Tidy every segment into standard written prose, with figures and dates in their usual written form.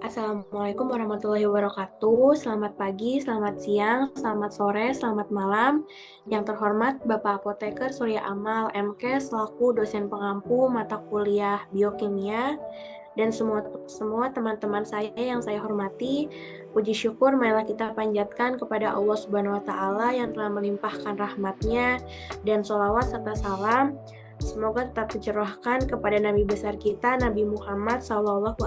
Assalamualaikum warahmatullahi wabarakatuh. Selamat pagi, selamat siang, selamat sore, selamat malam. Yang terhormat Bapak Apoteker Surya Amal MK selaku dosen pengampu mata kuliah biokimia dan semua teman-teman saya yang saya hormati. Puji syukur marilah kita panjatkan kepada Allah Subhanahu wa taala yang telah melimpahkan rahmatnya dan sholawat serta salam. Semoga tetap tercurahkan kepada Nabi besar kita Nabi Muhammad SAW.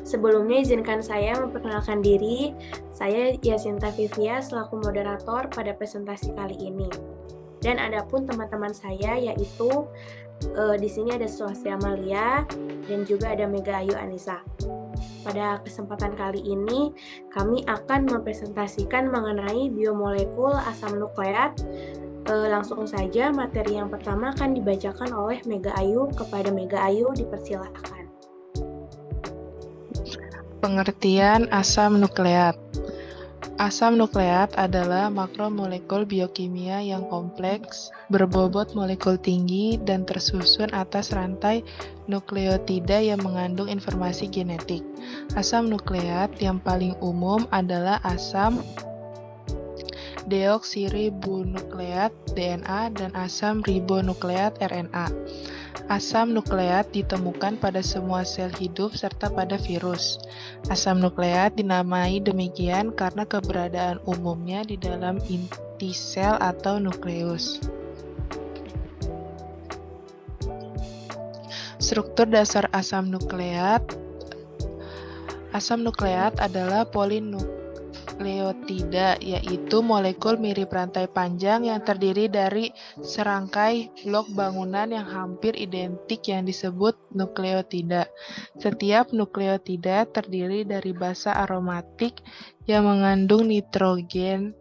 Sebelumnya izinkan saya memperkenalkan diri. Saya Yasinta Vivia selaku moderator pada presentasi kali ini. Dan adapun teman-teman saya yaitu di sini ada Swasti Amalia dan juga ada Mega Ayu Anissa. Pada kesempatan kali ini kami akan mempresentasikan mengenai biomolekul asam nukleat. Langsung saja materi yang pertama akan dibacakan oleh Mega Ayu. Kepada Mega Ayu dipersilahkan. Pengertian asam nukleat. Asam nukleat adalah makromolekul biokimia yang kompleks, berbobot molekul tinggi, dan tersusun atas rantai nukleotida yang mengandung informasi genetik. Asam nukleat yang paling umum adalah asam deoksiribonukleat DNA dan asam ribonukleat RNA. Asam nukleat ditemukan pada semua sel hidup serta pada virus. Asam nukleat dinamai demikian karena keberadaan umumnya di dalam inti sel atau nukleus. Struktur dasar asam nukleat. Asam nukleat adalah polinukleotida, yaitu molekul mirip rantai panjang yang terdiri dari serangkai blok bangunan yang hampir identik yang disebut nukleotida. Setiap nukleotida terdiri dari basa aromatik yang mengandung nitrogen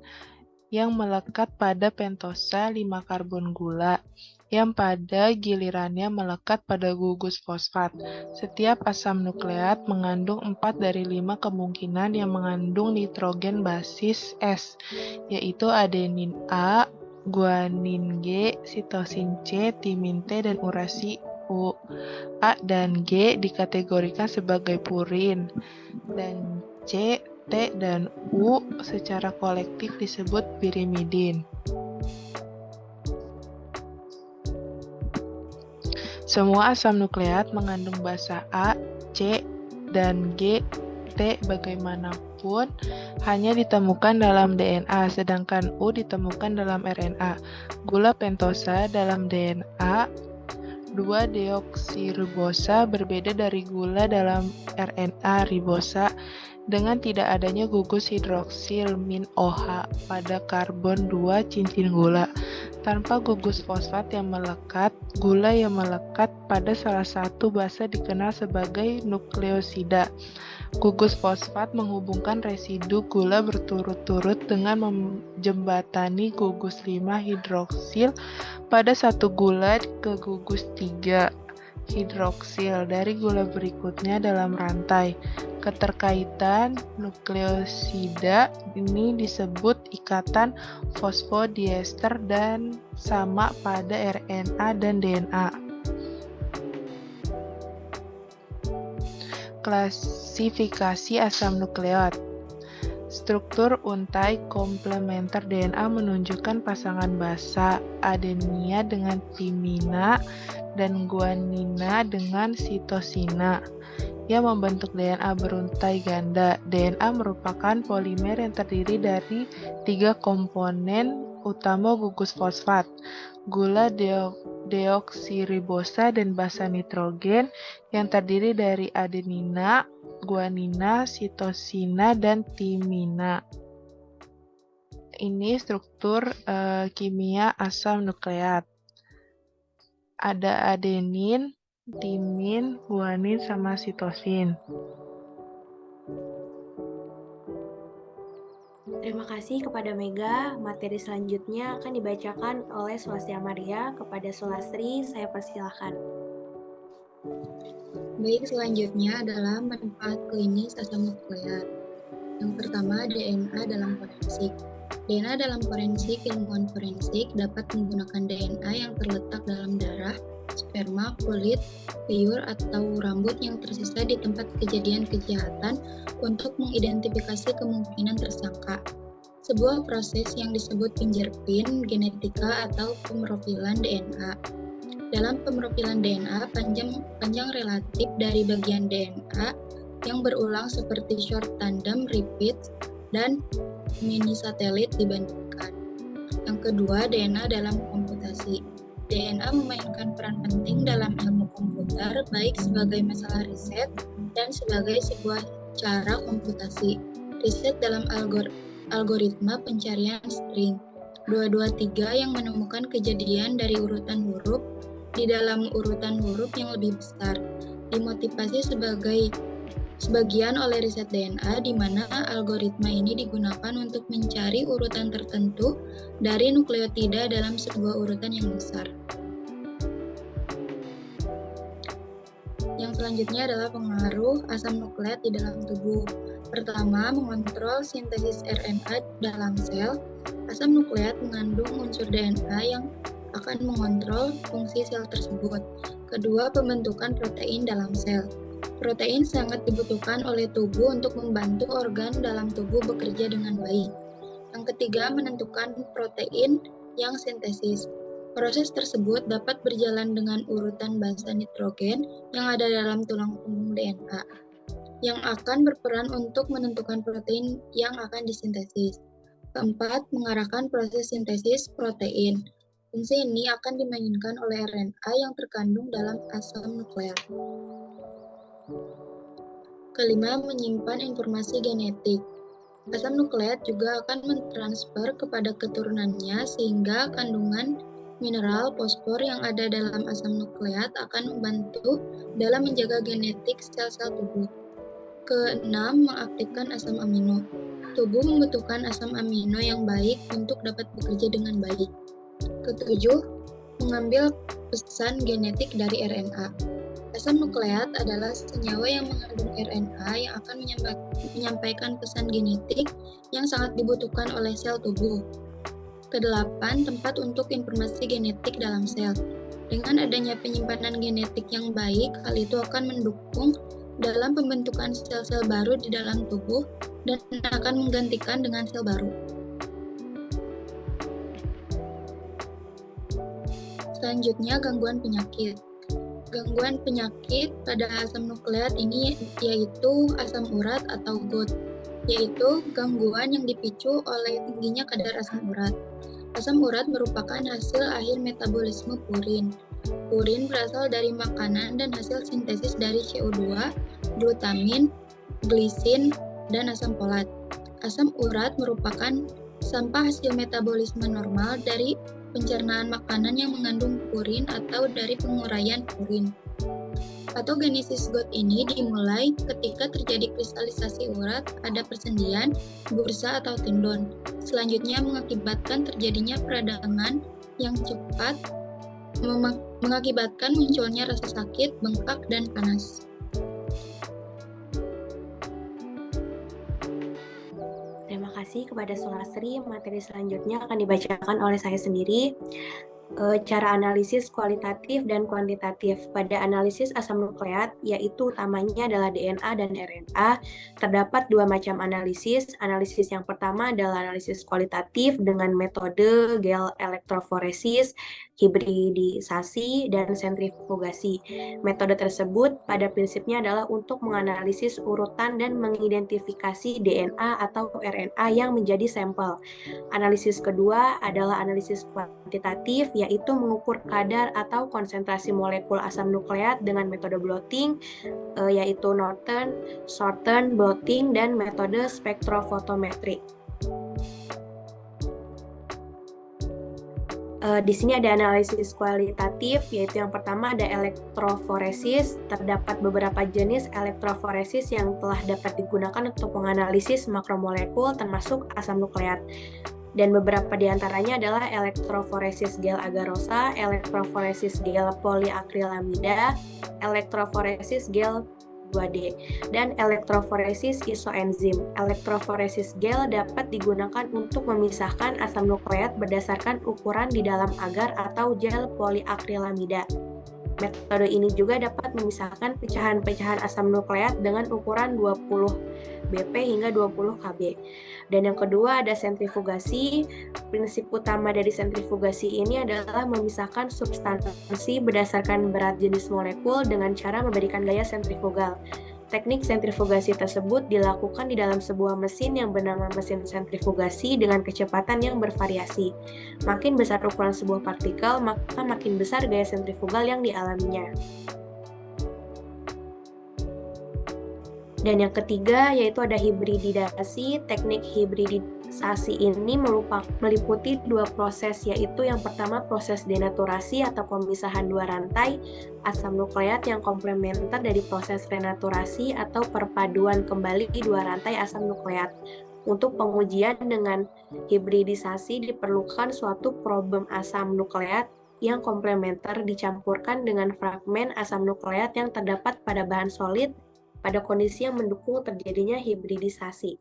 yang melekat pada pentosa 5 karbon gula, yang pada gilirannya melekat pada gugus fosfat. Setiap asam nukleat mengandung 4 dari 5 kemungkinan yang mengandung nitrogen basis S, yaitu adenin A, guanin G, sitosin C, timin T, dan urasi U. A dan G dikategorikan sebagai purin, dan C, T, dan U secara kolektif disebut pirimidin. Semua asam nukleat mengandung basa A, C, dan G, T bagaimanapun hanya ditemukan dalam DNA, sedangkan U ditemukan dalam RNA. Gula pentosa dalam DNA 2-deoksiribosa berbeda dari gula dalam RNA ribosa dengan tidak adanya gugus hidroksil -OH pada karbon 2 cincin gula. Tanpa gugus fosfat yang melekat, gula yang melekat pada salah satu basa dikenal sebagai nukleosida. Gugus fosfat menghubungkan residu gula berturut-turut dengan menjembatani gugus 5 hidroksil pada satu gula ke gugus 3 hidroksil dari gula berikutnya dalam rantai. Keterkaitan nukleosida ini disebut ikatan fosfodiester dan sama pada RNA dan DNA. Klasifikasi asam nukleat. Struktur untai komplementer DNA menunjukkan pasangan basa adenina dengan timina dan guanina dengan sitosina yang membentuk DNA beruntai ganda. DNA merupakan polimer yang terdiri dari 3 komponen utama gugus fosfat, gula deoksiribosa dan basa nitrogen yang terdiri dari adenina, guanina, sitosina, dan timina. Ini struktur kimia asam nukleat. Ada adenin, timin, guanin, sama sitosin. Terima kasih kepada Mega. Materi selanjutnya akan dibacakan oleh Swasti Amalia. Kepada Sulastri, saya persilahkan. Baik, selanjutnya adalah manfaat klinis asam nukleat. Yang pertama, DNA dalam forensik. DNA dalam forensik, ilmuwan forensik dapat menggunakan DNA yang terletak dalam darah sperma, kulit, peyur, atau rambut yang tersisa di tempat kejadian kejahatan untuk mengidentifikasi kemungkinan tersangka. Sebuah proses yang disebut fingerprint genetika atau pemrofilan DNA. Dalam pemrofilan DNA, panjang relatif dari bagian DNA yang berulang seperti short tandem repeats dan mini satelit dibandingkan. Yang kedua, DNA dalam komputasi. DNA memainkan peran penting dalam ilmu komputer, baik sebagai masalah riset dan sebagai sebuah cara komputasi. Riset dalam algoritma pencarian string 223 yang menemukan kejadian dari urutan huruf di dalam urutan huruf yang lebih besar. Dimotivasi sebagian oleh riset DNA, di mana algoritma ini digunakan untuk mencari urutan tertentu dari nukleotida dalam sebuah urutan yang besar. Yang selanjutnya adalah pengaruh asam nukleat di dalam tubuh. Pertama, mengontrol sintesis RNA dalam sel. Asam nukleat mengandung unsur DNA yang akan mengontrol fungsi sel tersebut. Kedua, pembentukan protein dalam sel. Protein sangat dibutuhkan oleh tubuh untuk membantu organ dalam tubuh bekerja dengan baik. Yang ketiga, menentukan protein yang sintesis. Proses tersebut dapat berjalan dengan urutan basa nitrogen yang ada dalam tulang punggung DNA, yang akan berperan untuk menentukan protein yang akan disintesis. Keempat, mengarahkan proses sintesis protein. Fungsi ini akan dimainkan oleh RNA yang terkandung dalam asam nukleat. Kelima, menyimpan informasi genetik. Asam nukleat juga akan mentransfer kepada keturunannya sehingga kandungan mineral fosfor yang ada dalam asam nukleat akan membantu dalam menjaga genetik sel-sel tubuh. Keenam, mengaktifkan asam amino. Tubuh membutuhkan asam amino yang baik untuk dapat bekerja dengan baik. Ketujuh, mengambil pesan genetik dari RNA. Asam nukleat adalah senyawa yang mengandung RNA yang akan menyampaikan pesan genetik yang sangat dibutuhkan oleh sel tubuh. Kedelapan, tempat untuk informasi genetik dalam sel. Dengan adanya penyimpanan genetik yang baik, hal itu akan mendukung dalam pembentukan sel-sel baru di dalam tubuh dan akan menggantikan dengan sel baru. Selanjutnya, gangguan penyakit. Gangguan penyakit pada asam nukleat ini yaitu asam urat atau GOUT, yaitu gangguan yang dipicu oleh tingginya kadar asam urat. Asam urat merupakan hasil akhir metabolisme purin. Purin berasal dari makanan dan hasil sintesis dari CO2, glutamin, glisin, dan asam folat. Asam urat merupakan sampah hasil metabolisme normal dari pencernaan makanan yang mengandung purin atau dari penguraian purin. Patogenesis GOUT ini dimulai ketika terjadi kristalisasi urat pada persendian, bursa atau tendon. Selanjutnya mengakibatkan terjadinya peradangan yang cepat, mengakibatkan munculnya rasa sakit, bengkak, dan panas. Terima kasih kepada Sulastri. Materi selanjutnya akan dibacakan oleh saya sendiri. Cara analisis kualitatif dan kuantitatif. Pada analisis asam nukleat, yaitu utamanya adalah DNA dan RNA, terdapat dua macam analisis. Analisis yang pertama adalah analisis kualitatif dengan metode gel elektroforesis, hibridisasi, dan sentrifugasi. Metode tersebut pada prinsipnya adalah untuk menganalisis urutan dan mengidentifikasi DNA atau RNA yang menjadi sampel. Analisis kedua adalah analisis kuantitatif, yaitu mengukur kadar atau konsentrasi molekul asam nukleat dengan metode blotting, yaitu Norton, Shorten, blotting, dan metode spektrofotometri. Di sini ada analisis kualitatif, yaitu yang pertama ada elektroforesis. Terdapat beberapa jenis elektroforesis yang telah dapat digunakan untuk menganalisis makromolekul termasuk asam nukleat. Dan beberapa di antaranya adalah elektroforesis gel agarosa, elektroforesis gel poliakrilamida, elektroforesis gel 2D, dan elektroforesis isoenzim. Elektroforesis gel dapat digunakan untuk memisahkan asam nukleat berdasarkan ukuran di dalam agar atau gel poliakrilamida. Metode ini juga dapat memisahkan pecahan-pecahan asam nukleat dengan ukuran 20 BP hingga 20 KB. Dan yang kedua ada sentrifugasi. Prinsip utama dari sentrifugasi ini adalah memisahkan substansi berdasarkan berat jenis molekul dengan cara memberikan gaya sentrifugal. Teknik sentrifugasi tersebut dilakukan di dalam sebuah mesin yang bernama mesin sentrifugasi dengan kecepatan yang bervariasi. Makin besar ukuran sebuah partikel, maka makin besar gaya sentrifugal yang dialaminya. Dan yang ketiga yaitu ada hibridisasi. Teknik hibridisasi ini meliputi dua proses, yaitu yang pertama proses denaturasi atau pemisahan dua rantai asam nukleat yang komplementer dari proses renaturasi atau perpaduan kembali dua rantai asam nukleat. Untuk pengujian dengan hibridisasi diperlukan suatu problem asam nukleat yang komplementer dicampurkan dengan fragmen asam nukleat yang terdapat pada bahan solid pada kondisi yang mendukung terjadinya hibridisasi.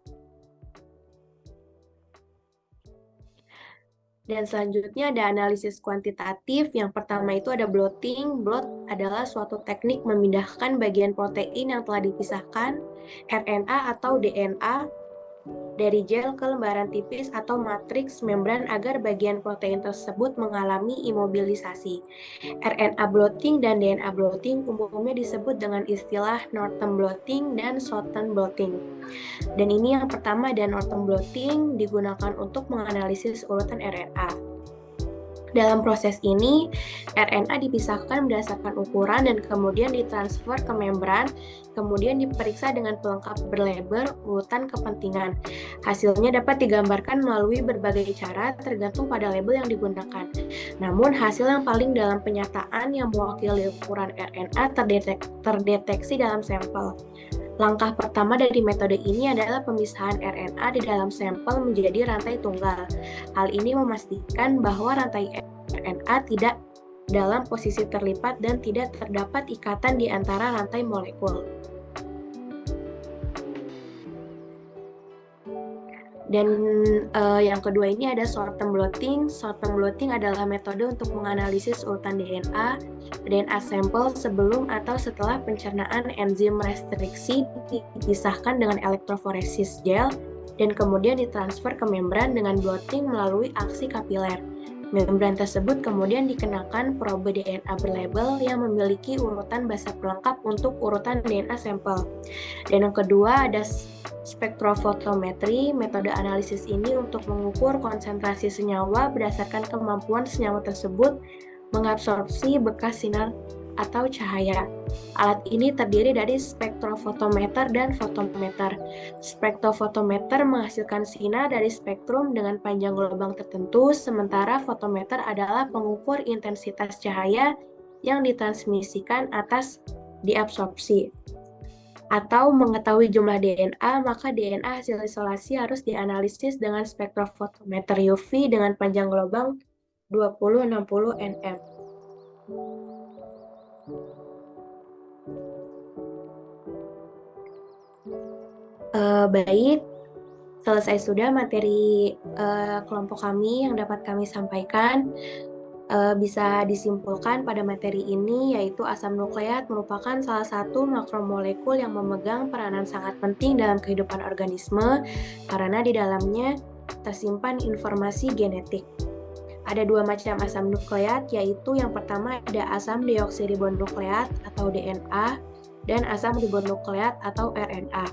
Dan selanjutnya ada analisis kuantitatif. Yang pertama itu ada blotting. Blot adalah suatu teknik memindahkan bagian protein yang telah dipisahkan, RNA atau DNA, dari gel ke lembaran tipis atau matriks membran agar bagian protein tersebut mengalami imobilisasi. RNA blotting dan DNA blotting umumnya disebut dengan istilah Norton blotting dan Southern blotting. Dan ini yang pertama, dan Norton blotting digunakan untuk menganalisis urutan RNA. Dalam proses ini, RNA dipisahkan berdasarkan ukuran dan kemudian ditransfer ke membran, kemudian diperiksa dengan pelengkap berlabel urutan kepentingan. Hasilnya dapat digambarkan melalui berbagai cara tergantung pada label yang digunakan. Namun, hasil yang paling dalam penyataan yang mewakili ukuran RNA terdeteksi dalam sampel. Langkah pertama dari metode ini adalah pemisahan RNA di dalam sampel menjadi rantai tunggal. Hal ini memastikan bahwa rantai RNA tidak dalam posisi terlipat dan tidak terdapat ikatan di antara rantai molekul. Dan yang kedua ini ada short-term blotting. Short-term blotting adalah metode untuk menganalisis urutan DNA sampel sebelum atau setelah pencernaan enzim restriksi dipisahkan dengan elektroforesis gel dan kemudian ditransfer ke membran dengan blotting melalui aksi kapiler. Membran tersebut kemudian dikenakan probe DNA berlabel yang memiliki urutan basa pelengkap untuk urutan DNA sampel. Dan yang kedua ada spektrofotometri. Metode analisis ini untuk mengukur konsentrasi senyawa berdasarkan kemampuan senyawa tersebut mengabsorpsi bekas sinar atau cahaya. Alat ini terdiri dari spektrofotometer dan fotometer. Spektrofotometer menghasilkan sinar dari spektrum dengan panjang gelombang tertentu, sementara fotometer adalah pengukur intensitas cahaya yang ditransmisikan atas diabsorpsi. Atau mengetahui jumlah DNA, maka DNA hasil isolasi harus dianalisis dengan spektrofotometer UV dengan panjang gelombang 20-60 nm. Baik, selesai sudah materi kelompok kami yang dapat kami sampaikan. Bisa disimpulkan pada materi ini yaitu asam nukleat merupakan salah satu makromolekul yang memegang peranan sangat penting dalam kehidupan organisme karena di dalamnya tersimpan informasi genetik. Ada dua macam asam nukleat, yaitu yang pertama ada asam deoksiribonukleat atau DNA dan asam ribonukleat atau RNA.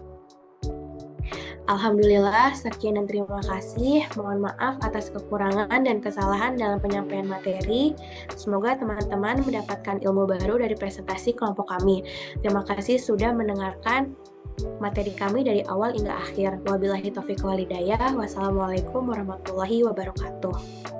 Alhamdulillah, sekian dan terima kasih. Mohon maaf atas kekurangan dan kesalahan dalam penyampaian materi. Semoga teman-teman mendapatkan ilmu baru dari presentasi kelompok kami. Terima kasih sudah mendengarkan materi kami dari awal hingga akhir. Wabillahi taufiq wal hidayah. Wassalamualaikum warahmatullahi wabarakatuh.